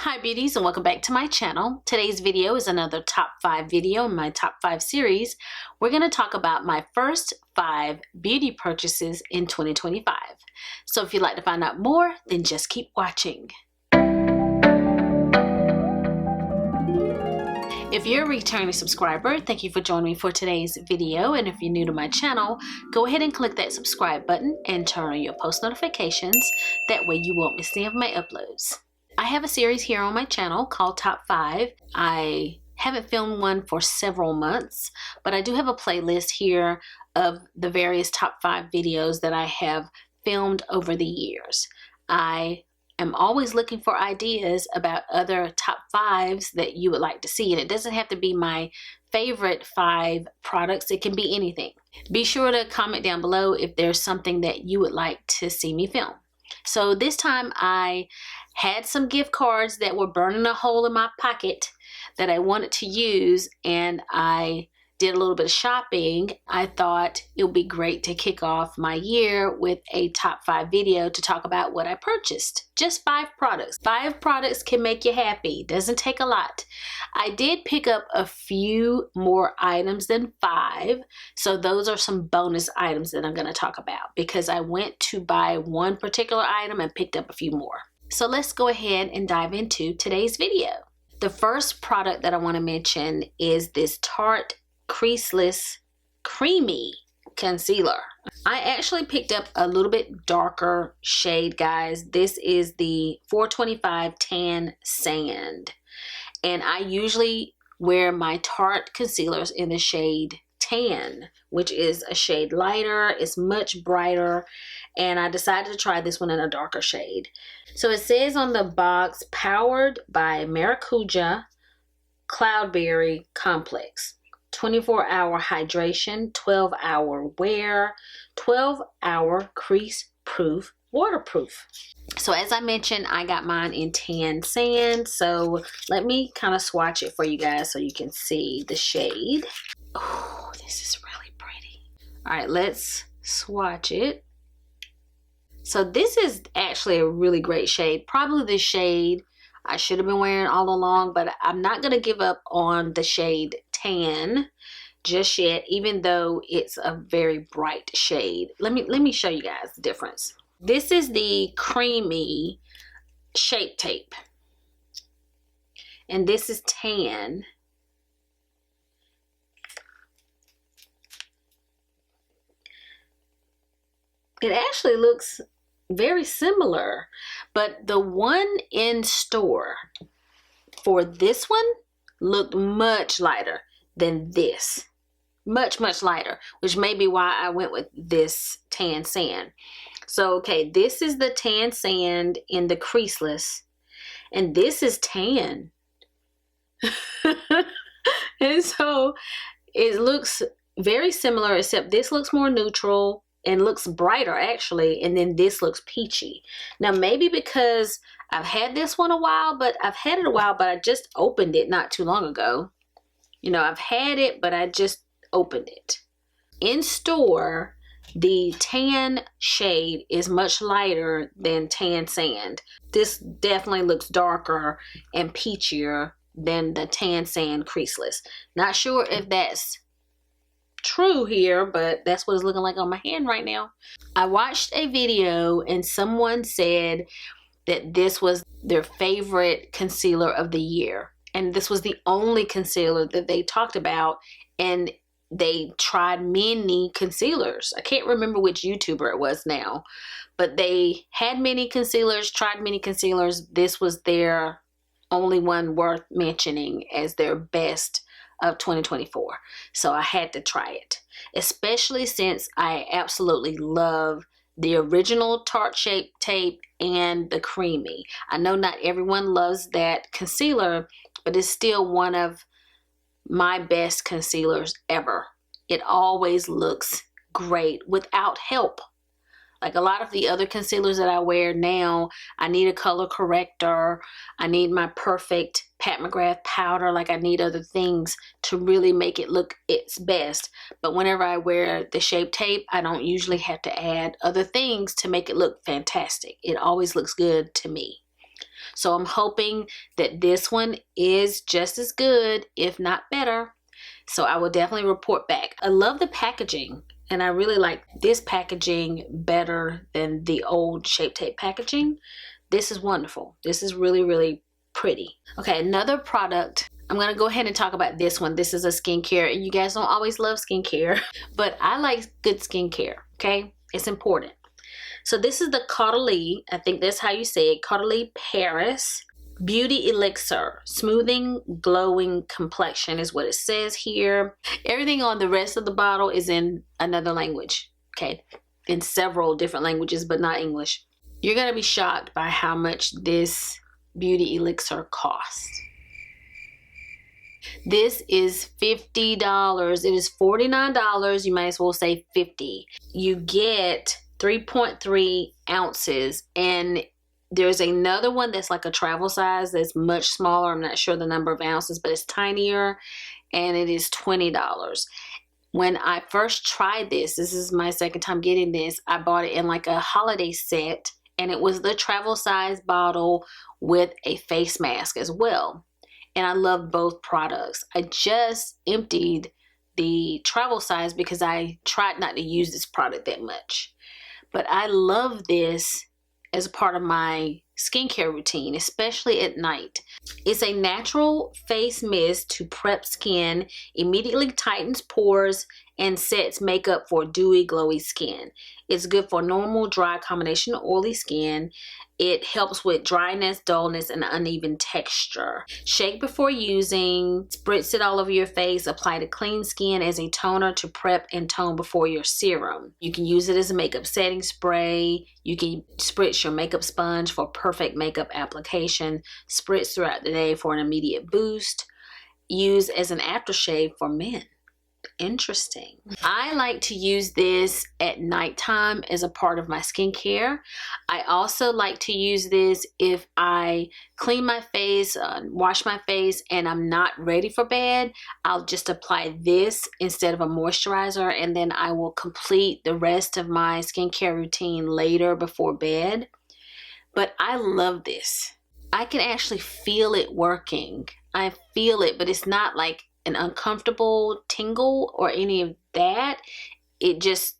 Hi beauties, and welcome back to my channel. Today's video is another top 5 video in my top 5 series. We're going to talk about my first 5 beauty purchases in 2025. So if you'd like to find out more, then just keep watching. If you're a returning subscriber, thank you for joining me for today's video. And if you're new to my channel, go ahead and click that subscribe button and turn on your post notifications. That way you won't miss any of my uploads. I have a series here on my channel called Top 5. I haven't filmed one for several months, but I do have a playlist here of the various top 5 videos that I have filmed over the years. I am always looking for ideas about other top 5s that you would like to see, and it doesn't have to be my favorite 5 products. It can be anything. Be sure to comment down below if there's something that you would like to see me film. So this time I had some gift cards that were burning a hole in my pocket that I wanted to use, and I did a little bit of shopping. I thought it would be great to kick off my year with a top 5 video to talk about what I purchased. Just 5 products. 5 products can make you happy. Doesn't take a lot. I did pick up a few more items than 5. So those are some bonus items that I'm going to talk about because I went to buy one particular item and picked up a few more. So let's go ahead and dive into today's video. The first product that I want to mention is this Tarte Creaseless Creamy Concealer. I actually picked up a little bit darker shade, guys. This is the 425 Tan Sand. And I usually wear my Tarte concealers in the shade Tan, which is a shade lighter. It's much brighter. And I decided to try this one in a darker shade. So it says on the box, powered by Maracuja Cloudberry Complex. 24-hour hydration, 12-hour wear, 12-hour crease-proof, waterproof. So as I mentioned, I got mine in Tan Sand. So let me kind of swatch it for you guys so you can see the shade. Oh, this is really pretty. All right, let's swatch it. So this is actually a really great shade. Probably the shade I should have been wearing all along, but I'm not going to give up on the shade Tan just yet, even though it's a very bright shade. Let me show you guys the difference. This is the creamy Shape Tape, and this is Tan. It actually looks very similar, but the one in store for this one looked much lighter than this. Much lighter, which may be why I went with this Tan Sand. So, okay, this is the Tan Sand in the creaseless, and this is Tan. And so it looks very similar, except this looks more neutral and looks brighter actually, and then this looks peachy. Now maybe because I've had this one a while, but I just opened it not too long ago. You know, I've had it, but I just opened it. In store, the tan shade is much lighter than Tan Sand. This definitely looks darker and peachier than the Tan Sand creaseless. Not sure if that's true here, but that's what it's looking like on my hand right now. I watched a video and someone said that this was their favorite concealer of the year, and this was the only concealer that they talked about, and they tried many concealers. I can't remember which YouTuber it was now, but they had many concealers, tried many concealers. This was their only one worth mentioning as their best of 2024. So I had to try it, especially since I absolutely love the original Tarte Shape Tape and the creamy. I know not everyone loves that concealer, but it's still one of my best concealers ever. It always looks great without help. Like a lot of the other concealers that I wear now, I need a color corrector. I need my perfect Pat McGrath powder. Like I need other things to really make it look its best. But whenever I wear the Shape Tape, I don't usually have to add other things to make it look fantastic. It always looks good to me. So I'm hoping that this one is just as good, if not better. So I will definitely report back. I love the packaging, and I really like this packaging better than the old Shape Tape packaging. This is wonderful. This is really, really pretty. Okay, another product. I'm going to go ahead and talk about this one. This is a skincare, and you guys don't always love skincare, but I like good skincare, okay? It's important. So this is the Caudalie, I think that's how you say it, Caudalie Paris Beauty Elixir. Smoothing, glowing complexion is what it says here. Everything on the rest of the bottle is in another language, okay? In several different languages, but not English. You're going to be shocked by how much this beauty elixir costs. This is $50. It is $49. You might as well say $50. You get 3.3 ounces, and there's another one that's like a travel size that's much smaller. I'm not sure the number of ounces, but it's tinier, and it is $20. When I first tried this is my second time getting this, I bought it in like a holiday set, and it was the travel size bottle with a face mask as well. And I love both products. I just emptied the travel size because I tried not to use this product that much. But I love this as a part of my skincare routine, especially at night. It's a natural face mist to prep skin, immediately tightens pores, and sets makeup for dewy, glowy skin. It's good for normal, dry, combination oily skin. It helps with dryness, dullness, and uneven texture. Shake before using, spritz it all over your face, apply to clean skin as a toner to prep and tone before your serum. You can use it as a makeup setting spray. You can spritz your makeup sponge for perfect makeup application. Spritz throughout the day for an immediate boost. Use as an aftershave for men. Interesting. I like to use this at nighttime as a part of my skincare. I also like to use this if I clean my face, wash my face, and I'm not ready for bed. I'll just apply this instead of a moisturizer, and then I will complete the rest of my skincare routine later before bed. But I love this. I can actually feel it working. I feel it, but it's not like an uncomfortable tingle or any of that. It just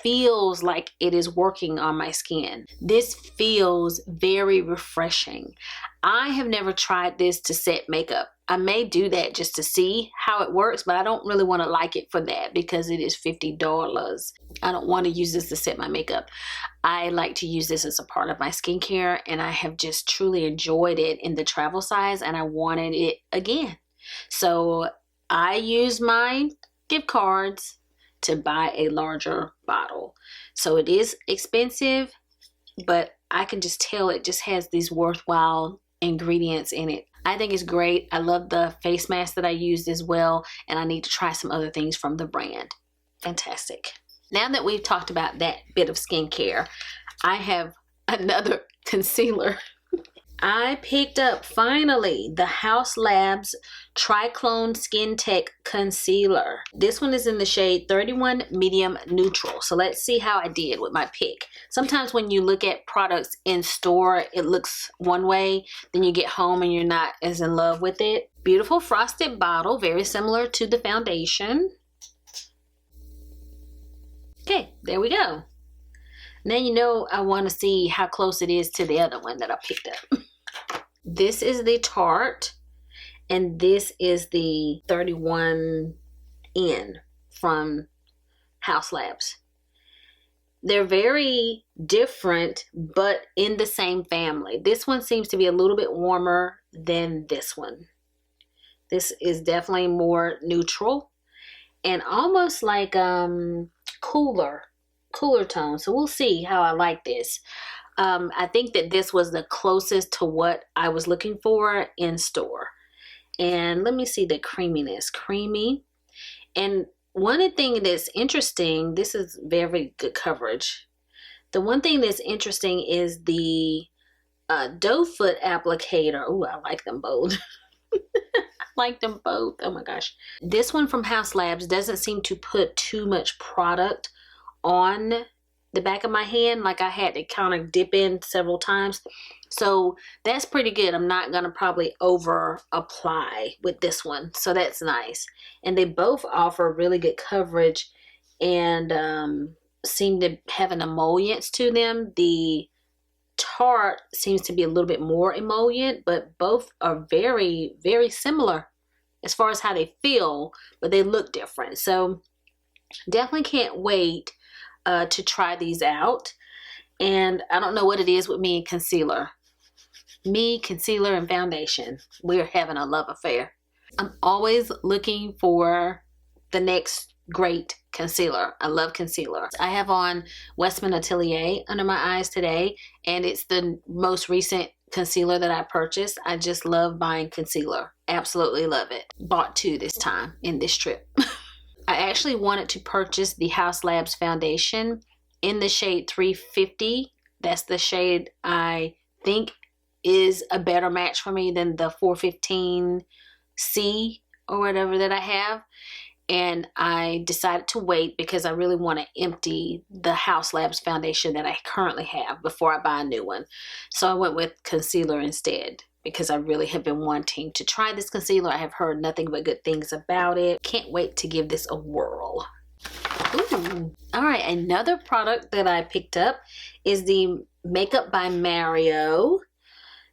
feels like it is working on my skin. This feels very refreshing. I have never tried this to set makeup. I may do that just to see how it works, but I don't really want to like it for that because it is $50. I don't want to use this to set my makeup. I like to use this as a part of my skincare, and I have just truly enjoyed it in the travel size, and I wanted it again. So I use my gift cards to buy a larger bottle. So it is expensive, but I can just tell it just has these worthwhile ingredients in it. I think it's great. I love the face mask that I used as well, and I need to try some other things from the brand. Fantastic. Now that we've talked about that bit of skincare, I have another concealer. I picked up finally the Haus Labs Triclone Skin Tech Concealer. This one is in the shade 31 Medium Neutral. So let's see how I did with my pick. Sometimes when you look at products in store, it looks one way. Then you get home and you're not as in love with it. Beautiful frosted bottle, very similar to the foundation. Okay, there we go. Now you know I want to see how close it is to the other one that I picked up. This is the Tarte, and this is the 31N from Haus Labs. They're very different, but in the same family. This one seems to be a little bit warmer than this one. This is definitely more neutral and almost like cooler tone. So we'll see how I like this. I think that this was the closest to what I was looking for in store. And let me see the creaminess. Creamy. And one thing that's interesting, this is very good coverage. The one thing that's interesting is the doe foot applicator. Oh, I like them both. Like them both. Oh my gosh. This one from Haus Labs doesn't seem to put too much product on the back of my hand. Like I had to kind of dip in several times. So that's pretty good. I'm not going to probably over apply with this one. So that's nice. And they both offer really good coverage and seem to have an emollients to them. The Tarte seems to be a little bit more emollient, but both are very, very similar as far as how they feel, but they look different. So definitely can't wait to try these out. And I don't know what it is with me and concealer. Me, concealer, and foundation. We're having a love affair. I'm always looking for the next great concealer. I love concealer. I have on Westman Atelier under my eyes today, and it's the most recent concealer that I purchased. I just love buying concealer. Absolutely love it. Bought two this time in this trip. I actually wanted to purchase the Haus Labs foundation in the shade 350. That's the shade I think is a better match for me than the 415C or whatever that I have. And I decided to wait because I really want to empty the Haus Labs foundation that I currently have before I buy a new one. So I went with concealer instead because I really have been wanting to try this concealer. I have heard nothing but good things about it. Can't wait to give this a whirl. Ooh. All right, another product that I picked up is the Makeup by Mario.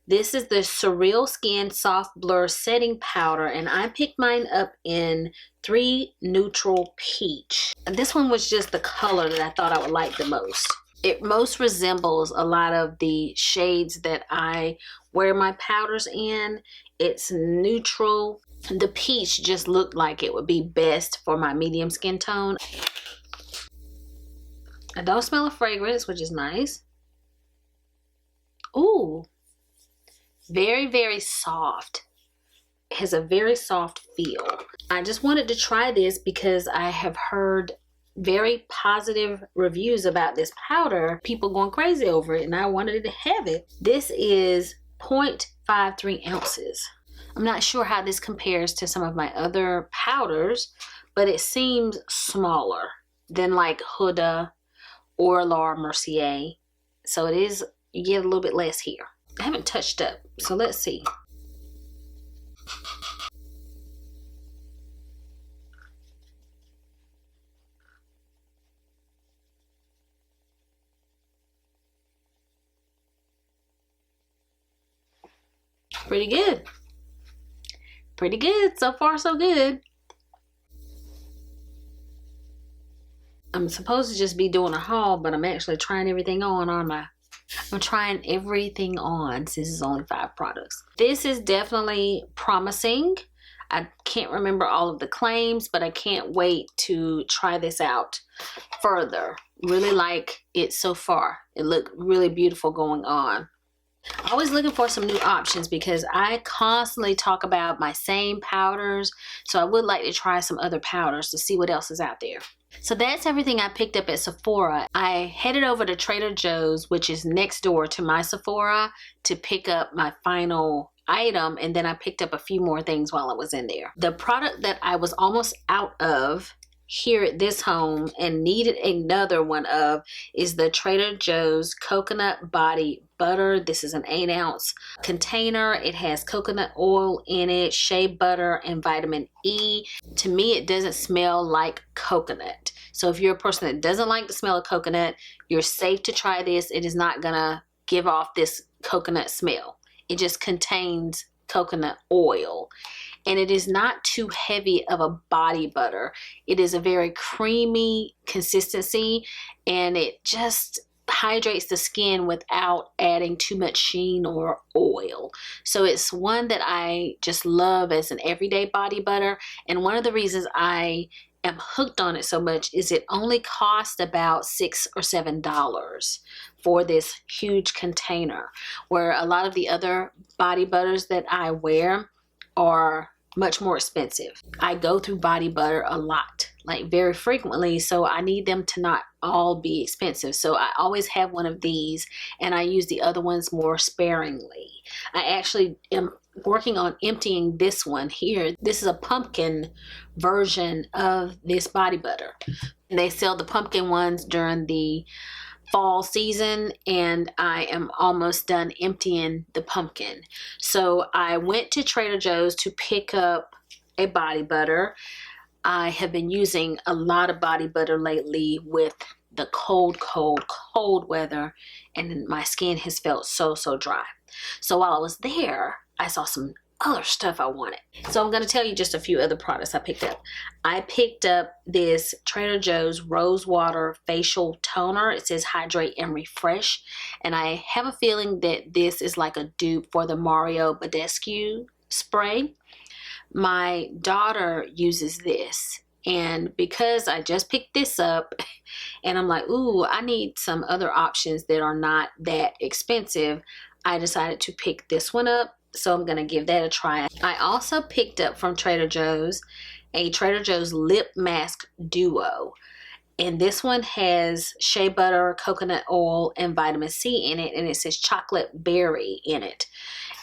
This is the SurrealSkin Soft Blur Setting Powder, and I picked mine up in 3 Neutral Peach. And this one was just the color that I thought I would like the most. It most resembles a lot of the shades that I wear my powders in. It's neutral. The peach just looked like it would be best for my medium skin tone. I don't smell a fragrance, which is nice. Ooh. Very, very soft. It has a very soft feel. I just wanted to try this because I have heard very positive reviews about this powder. People going crazy over it, and I wanted to have it. This is 0.53 ounces. I'm not sure how this compares to some of my other powders, but it seems smaller than like Huda or Laura Mercier. So it is, you get a little bit less here. I haven't touched up, so let's see. Pretty good. Pretty good. So far, so good. I'm supposed to just be doing a haul, but I'm actually trying everything on, aren't I? I'm trying everything on since it's only 5 products. This is definitely promising. I can't remember all of the claims, but I can't wait to try this out further. Really like it so far. It looked really beautiful going on. Always looking for some new options because I constantly talk about my same powders. So I would like to try some other powders to see what else is out there. So that's everything I picked up at Sephora. I headed over to Trader Joe's, which is next door to my Sephora, to pick up my final item, and then I picked up a few more things while I was in there. The product that I was almost out of here at this home and needed another one of is the Trader Joe's Coconut Body Butter. This is an 8-ounce container. It has coconut oil in it, shea butter, and vitamin E. To me, it doesn't smell like coconut. So if you're a person that doesn't like the smell of coconut, you're safe to try this. It is not gonna give off this coconut smell. It just contains coconut oil. And it is not too heavy of a body butter. It is a very creamy consistency, and it just hydrates the skin without adding too much sheen or oil. So it's one that I just love as an everyday body butter. And one of the reasons I am hooked on it so much is it only costs about $6 or $7 for this huge container, where a lot of the other body butters that I wear are much more expensive. I go through body butter a lot, like very frequently, so I need them to not all be expensive. So I always have one of these, and I use the other ones more sparingly. I actually am working on emptying this one here. This is a pumpkin version of this body butter. And they sell the pumpkin ones during the fall season, and I am almost done emptying the pumpkin. So I went to Trader Joe's to pick up a body butter. I have been using a lot of body butter lately with the cold weather, and my skin has felt so dry. So while I was there, I saw some other stuff I wanted. So I'm going to tell you just a few other products I picked up. I picked up this Trader Joe's Rose Water Facial Toner. It says Hydrate and Refresh. And I have a feeling that this is like a dupe for the Mario Badescu spray. My daughter uses this. And because I just picked this up and I'm like, ooh, I need some other options that are not that expensive, I decided to pick this one up. So I'm going to give that a try. I also picked up from Trader Joe's a Trader Joe's Lip Mask Duo. And this one has shea butter, coconut oil, and vitamin C in it. And it says chocolate berry in it.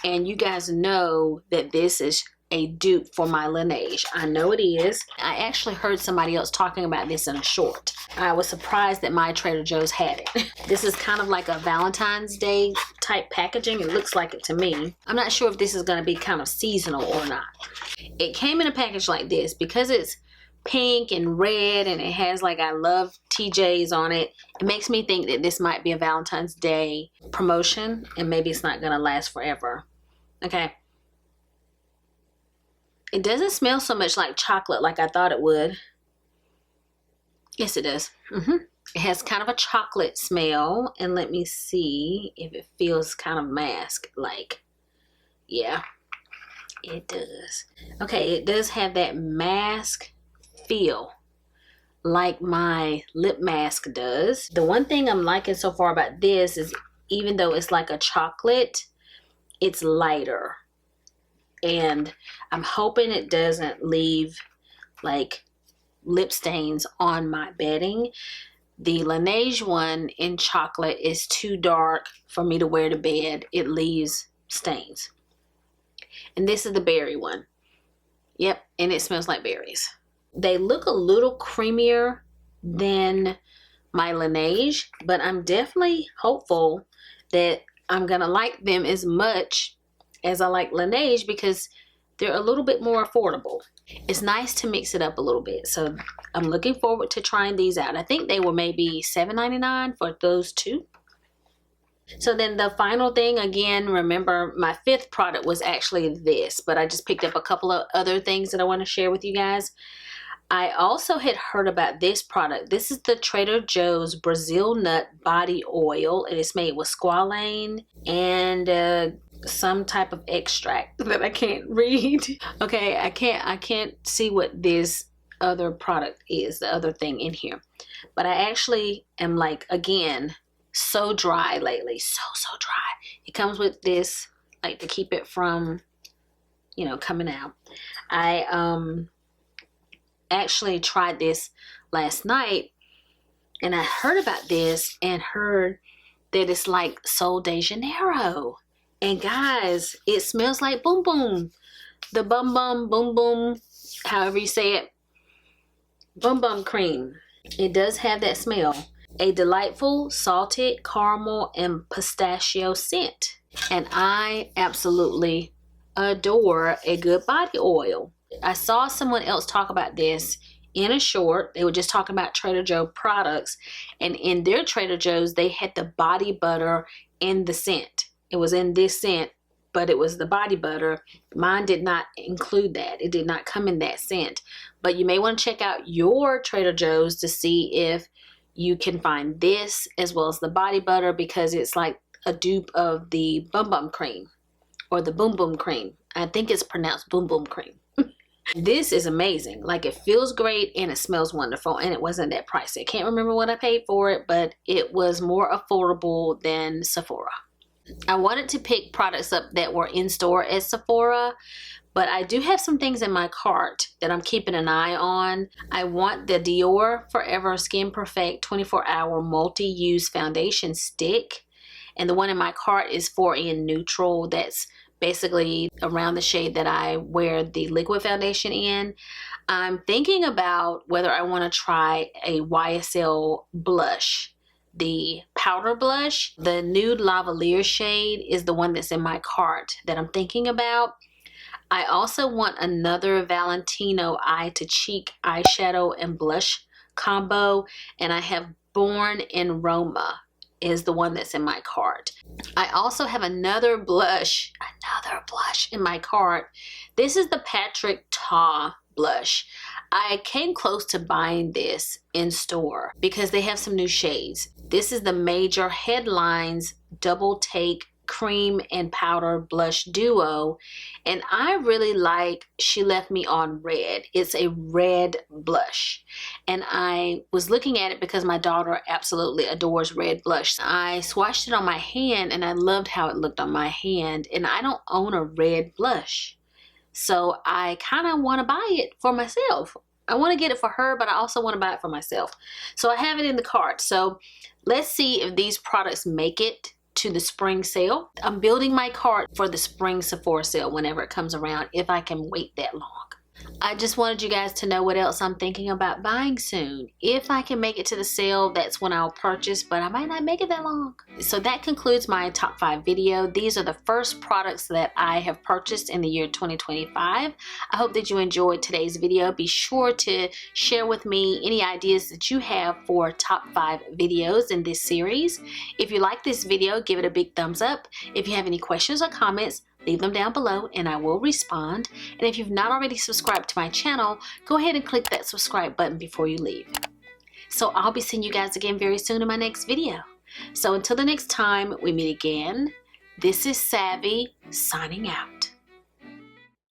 And you guys know that this is a dupe for my Laneige. I know it is. I actually heard somebody else talking about this in a short. I was surprised that my Trader Joe's had it. This is kind of like a Valentine's Day type packaging. It looks like it to me. I'm not sure if this is going to be kind of seasonal or not. It came in a package like this because it's pink and red and it has like I love TJs on it. It makes me think that this might be a Valentine's Day promotion and maybe it's not going to last forever. Okay. It doesn't smell so much like chocolate like I thought it would. Yes, it does. It has kind of a chocolate smell. And let me see if it feels kind of mask-like. Yeah, it does. Okay, it does have that mask feel like my lip mask does. The one thing I'm liking so far about this is even though it's like a chocolate, it's lighter. And I'm hoping it doesn't leave like lip stains on my bedding. The Laneige one in chocolate is too dark for me to wear to bed. It leaves stains. And this is the berry one. Yep, and it smells like berries. They look a little creamier than my Laneige, but I'm definitely hopeful that I'm gonna like them as much as I like Laneige because they're a little bit more affordable. It's nice to mix it up a little bit. So I'm looking forward to trying these out. I think they were maybe $7.99 for those two. So then the final thing, again, remember my fifth product was actually this, but I just picked up a couple of other things that I want to share with you guys. I also had heard about this product. This is the Trader Joe's Brazil Nut Body Oil, and it's made with squalane and some type of extract that I can't read. Okay, I can't see what this other product is, the other thing in here. But I actually am like, again, so dry lately, so dry. It comes with this, like to keep it from, you know, coming out. I actually tried this last night and I heard about this and heard that it's like Sol de Janeiro. And guys, it smells like Boom Boom. The Bum Bum, Boom Boom, however you say it. Bum Bum cream. It does have that smell. A delightful salted caramel and pistachio scent. And I absolutely adore a good body oil. I saw someone else talk about this in a short. They were just talking about Trader Joe products. And in their Trader Joe's, they had the body butter in the scent. It was in this scent, but it was the body butter. Mine did not include that. It did not come in that scent. But you may want to check out your Trader Joe's to see if you can find this as well as the body butter, because it's like a dupe of the Bum Bum cream or the Boom Boom cream. I think it's pronounced Boom Boom cream. This is amazing. Like, it feels great and it smells wonderful, and it wasn't that pricey. I can't remember what I paid for it, but it was more affordable than Sephora. I wanted to pick products up that were in store at Sephora, but I do have some things in my cart that I'm keeping an eye on. I want the Dior Forever Skin Perfect 24-hour multi-use foundation stick, and the one in my cart is 4N Neutral. That's basically around the shade that I wear the liquid foundation in. I'm thinking about whether I want to try a YSL blush the powder blush. The Nude Lavalier shade is the one that's in my cart that I'm thinking about. I also want another Valentino Eye to Cheek eyeshadow and blush combo, and I have Born in Roma is the one that's in my cart. I also have another blush in my cart. This is the Patrick Ta blush. I came close to buying this in store because they have some new shades. This is the Major Headlines Double Take Cream and Powder Blush Duo, and I really like She Left Me on Red. It's a red blush, and I was looking at it because my daughter absolutely adores red blush. I swatched it on my hand and I loved how it looked on my hand, and I don't own a red blush, so I kind of want to buy it for myself. I want to get it for her, but I also want to buy it for myself, so I have it in the cart. So let's see if these products make it to the spring sale. I'm building my cart for the spring Sephora sale whenever it comes around, if I can wait that long. I just wanted you guys to know what else I'm thinking about buying soon. If I can make it to the sale, that's when I'll purchase, but I might not make it that long. So that concludes my top 5 video. These are the first products that I have purchased in the year 2025. I hope that you enjoyed today's video. Be sure to share with me any ideas that you have for top 5 videos in this series. If you like this video, give it a big thumbs up. If you have any questions or comments, leave them down below and I will respond. And if you've not already subscribed to my channel, go ahead and click that subscribe button before you leave. So I'll be seeing you guys again very soon in my next video. So until the next time we meet again, this is Savvy signing out.